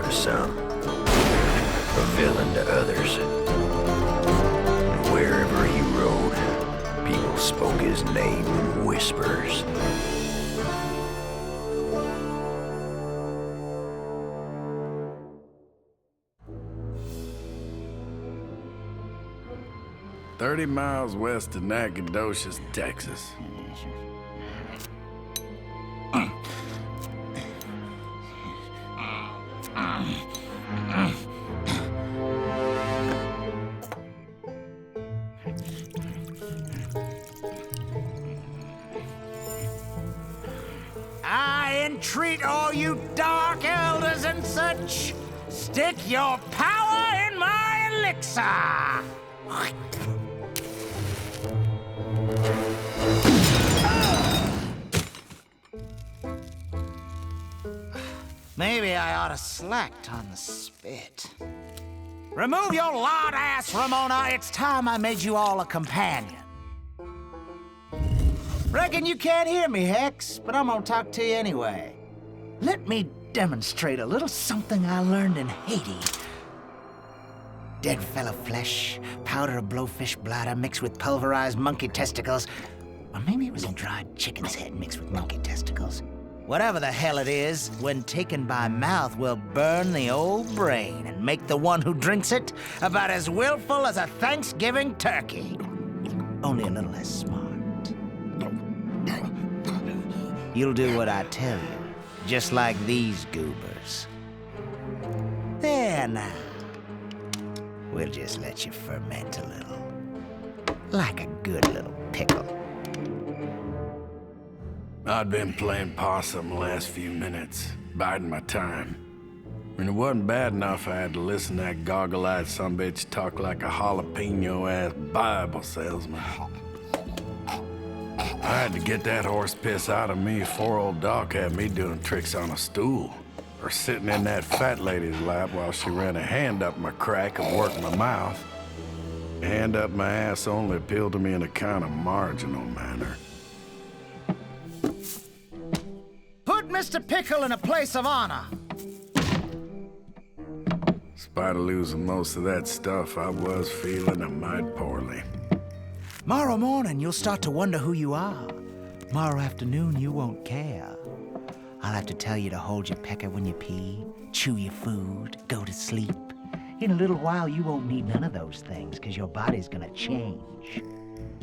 to some, a villain to others. And wherever he rode, people spoke his name in whispers. "30 miles west of Nacogdoches, Texas." I entreat all you dark elders and such, stick your power in my elixir! Maybe I ought to slacked on the spit. Remove your lard ass, Ramona. It's time I made you all a companion. Reckon you can't hear me, Hex, but I'm gonna talk to you anyway. Let me demonstrate a little something I learned in Haiti. Dead fella flesh, powder of blowfish bladder mixed with pulverized monkey testicles. Or maybe it was a dried chicken's head mixed with monkey testicles. Whatever the hell it is, when taken by mouth, will burn the old brain and make the one who drinks it about as willful as a Thanksgiving turkey. Only a little less smart. You'll do what I tell you, just like these goobers. There now. We'll just let you ferment a little. Like a good little pickle. I'd been playing possum the last few minutes, biding my time. And it wasn't bad enough I had to listen to that goggle-eyed sumbitch talk like a jalapeno-ass Bible salesman. I had to get that horse piss out of me before old Doc had me doing tricks on a stool, or sitting in that fat lady's lap while she ran a hand up my crack and worked my mouth. A hand up my ass only appealed to me in a kind of marginal manner. Put Mr. Pickle in a place of honor. Despite losing most of that stuff, I was feeling a mite poorly. Tomorrow morning, you'll start to wonder who you are. Tomorrow afternoon, you won't care. I'll have to tell you to hold your pecker when you pee, chew your food, go to sleep. In a little while, you won't need none of those things, because your body's gonna change.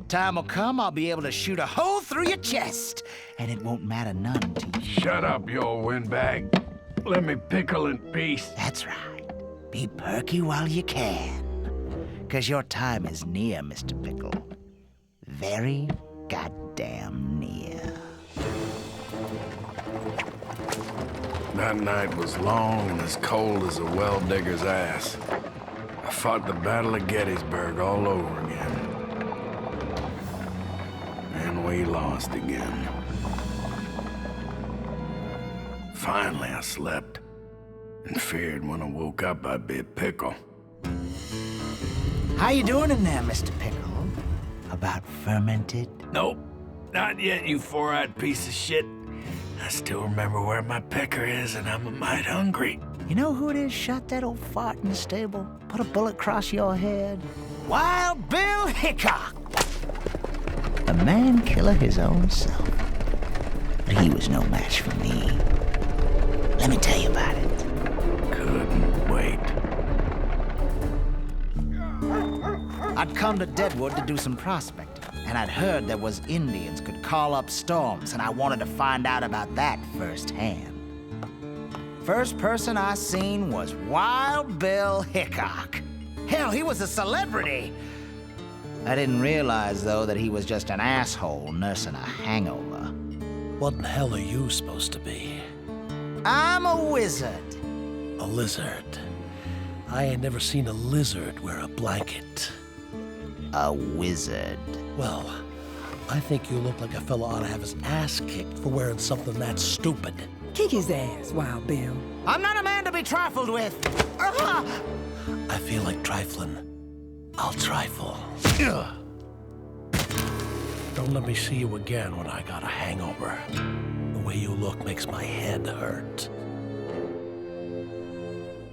Time will come, I'll be able to shoot a hole through your chest, and it won't matter none to you. Shut up, you old windbag. Let me pickle in peace. That's right. Be perky while you can, because your time is near, Mr. Pickle. Very goddamn near. That night was long and as cold as a well-digger's ass. I fought the Battle of Gettysburg all over again. And we lost again. Finally, I slept and feared when I woke up I'd be a pickle. How you doing in there, Mr. Pickle? About fermented? Nope, not yet, you four-eyed piece of shit. I still remember where my pecker is, and I'm a mite hungry. You know who it is shot that old fart in the stable? Put a bullet across your head? Wild Bill Hickok! A man killer his own self. But he was no match for me. Let me tell you about it. Couldn't wait. I'd come to Deadwood to do some prospecting, and I'd heard there was Indians could call up storms, and I wanted to find out about that firsthand. First person I seen was Wild Bill Hickok. Hell, he was a celebrity. I didn't realize, though, that he was just an asshole nursing a hangover. What in the hell are you supposed to be? I'm a wizard. A lizard. I ain't never seen a lizard wear a blanket. A wizard. Well, I think you look like a fella ought to have his ass kicked for wearing something that stupid. Kick his ass, Wild Bill. I'm not a man to be trifled with. I feel like trifling. I'll trifle. Don't let me see you again when I got a hangover. The way you look makes my head hurt.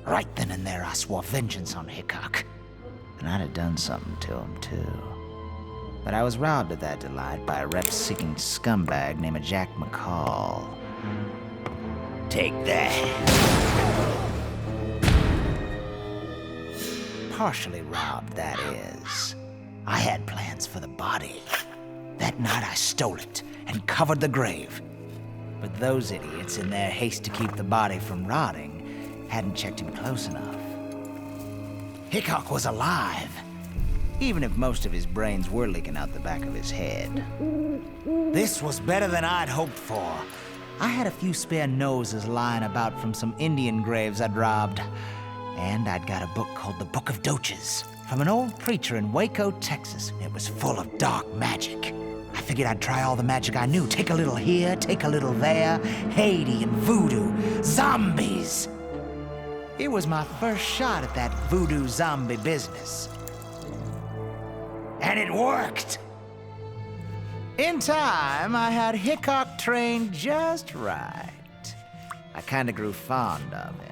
Right then and there, I swore vengeance on Hickok. And I'd have done something to him, too. But I was robbed of that delight by a rep-seeking scumbag named Jack McCall. Take that. Partially robbed, that is. I had plans for the body. That night I stole it and covered the grave. But those idiots, in their haste to keep the body from rotting, hadn't checked him close enough. Hickok was alive, even if most of his brains were leaking out the back of his head. This was better than I'd hoped for. I had a few spare noses lying about from some Indian graves I'd robbed. And I'd got a book called The Book of Doches from an old preacher in Waco, Texas. It was full of dark magic. I figured I'd try all the magic I knew. Take a little here, take a little there. Haiti and voodoo. Zombies. It was my first shot at that voodoo zombie business. And it worked. In time, I had Hickok trained just right. I kinda grew fond of him.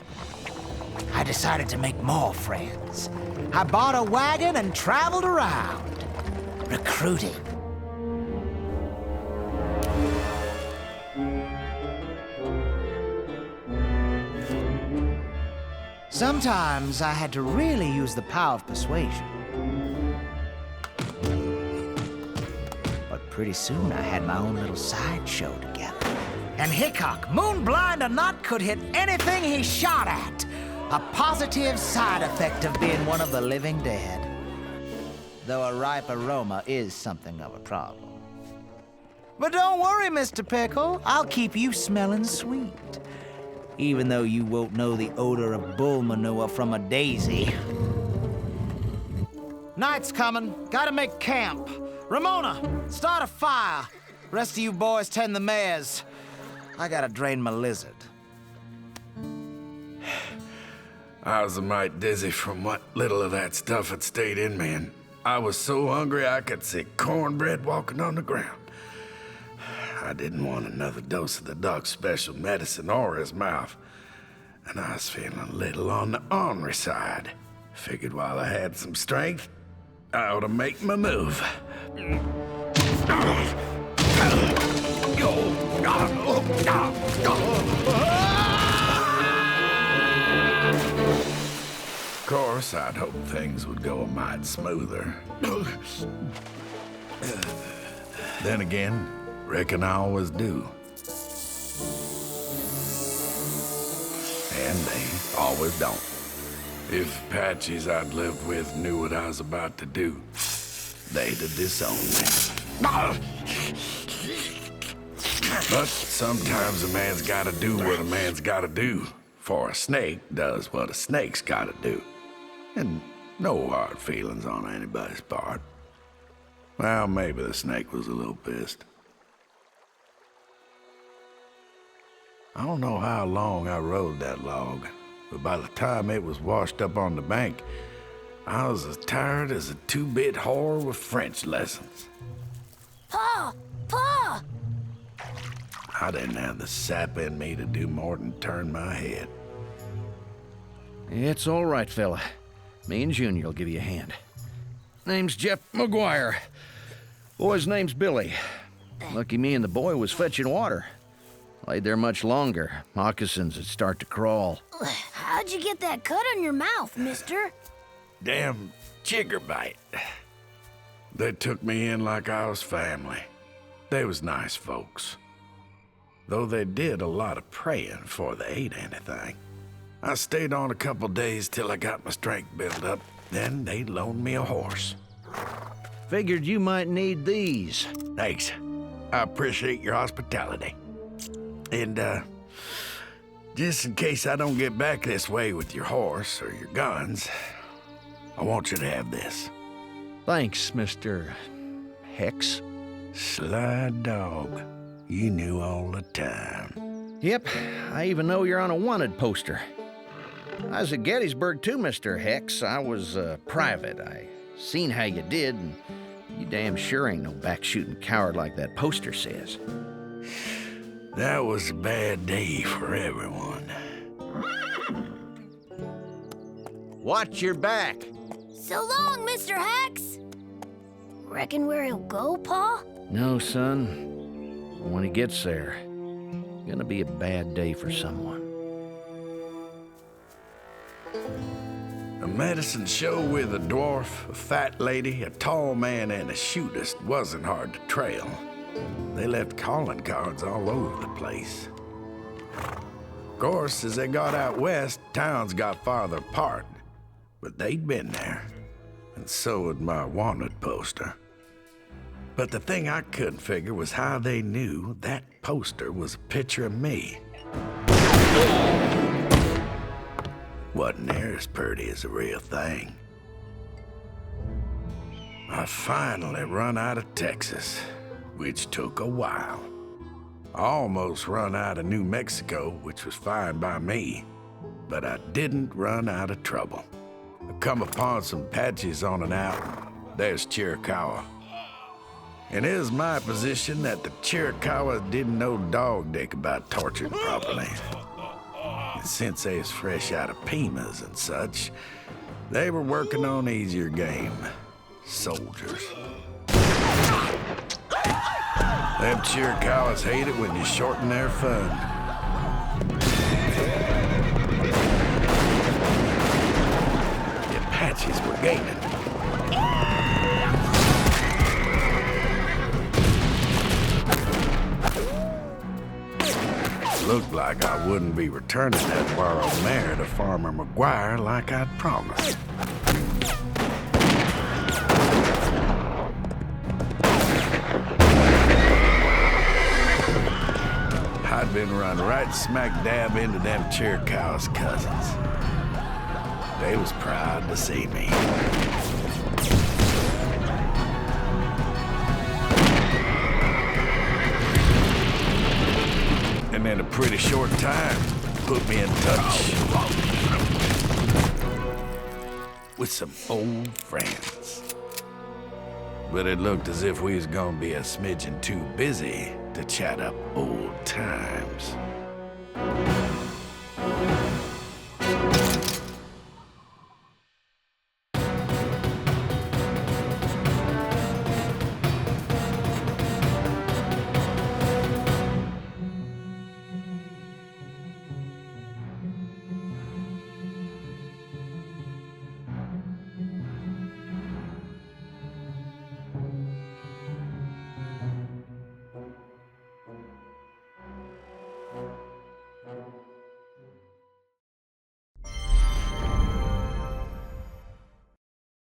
I decided to make more friends. I bought a wagon and traveled around, recruiting. Sometimes I had to really use the power of persuasion. But pretty soon I had my own little sideshow together. And Hickok, moon blind or not, could hit anything he shot at. A positive side effect of being one of the living dead. Though a ripe aroma is something of a problem. But don't worry, Mr. Pickle. I'll keep you smelling sweet. Even though you won't know the odor of bull manure from a daisy. Night's coming. Gotta make camp. Ramona, start a fire. Rest of you boys tend the mares. I gotta drain my lizard. I was a mite dizzy from what little of that stuff had stayed in me, and I was so hungry I could see cornbread walking on the ground. I didn't want another dose of the doc's special medicine or his mouth, and I was feeling a little on the ornery side. Figured while I had some strength, I ought to make my move. Of course, I'd hoped things would go a mite smoother. Then again, reckon I always do. And they always don't. If Apaches I'd lived with knew what I was about to do, they'd have disowned me. But sometimes a man's gotta do what a man's gotta do, for a snake does what a snake's gotta do. And no hard feelings on anybody's part. Well, maybe the snake was a little pissed. I don't know how long I rode that log, but by the time it was washed up on the bank, I was as tired as a two-bit whore with French lessons. Pa! Pa! I didn't have the sap in me to do more than turn my head. It's all right, fella. Me and Junior will give you a hand. Name's Jeff McGuire. Boy's name's Billy. Lucky me and the boy was fetching water. Laid there much longer. Moccasins would start to crawl. How'd you get that cut on your mouth, mister? Damn chigger bite. They took me in like I was family. They was nice folks. Though they did a lot of praying before they ate anything. I stayed on a couple days till I got my strength built up. Then they loaned me a horse. Figured you might need these. Thanks. I appreciate your hospitality. And, just in case I don't get back this way with your horse or your guns, I want you to have this. Thanks, Mr. Hex. Sly dog. You knew all the time. Yep, I even know you're on a wanted poster. I was at Gettysburg too, Mr. Hex. I was, private. I seen how you did, and you damn sure ain't no back-shooting coward like that poster says. That was a bad day for everyone. Watch your back. So long, Mr. Hex. Reckon where he'll go, Pa? No, son. When he gets there, gonna be a bad day for someone. A medicine show with a dwarf, a fat lady, a tall man, and a shootist wasn't hard to trail. They left calling cards all over the place. Of course, as they got out west, towns got farther apart. But they'd been there, and so had my wanted poster. But the thing I couldn't figure was how they knew that poster was a picture of me. Wasn't near as pretty as the real thing. I finally run out of Texas, which took a while. I almost run out of New Mexico, which was fine by me, but I didn't run out of trouble. I come upon some Apaches on an out. There's Chiricahua. And it is my position that the Chiricahuas didn't know dog dick about torturing properly. And since they was fresh out of Pimas and such, they were working on easier game. Soldiers. Them Chiricahuas hate it when you shorten their fun. The Apaches were gaining. Looked like I wouldn't be returning that borrowed mare to Farmer McGuire like I'd promised. I'd been run right smack dab into them Chiricahua's cousins. They was proud to see me. And in a pretty short time, put me in touch with some old friends. But it looked as if we was gonna be a smidgen too busy to chat up old times.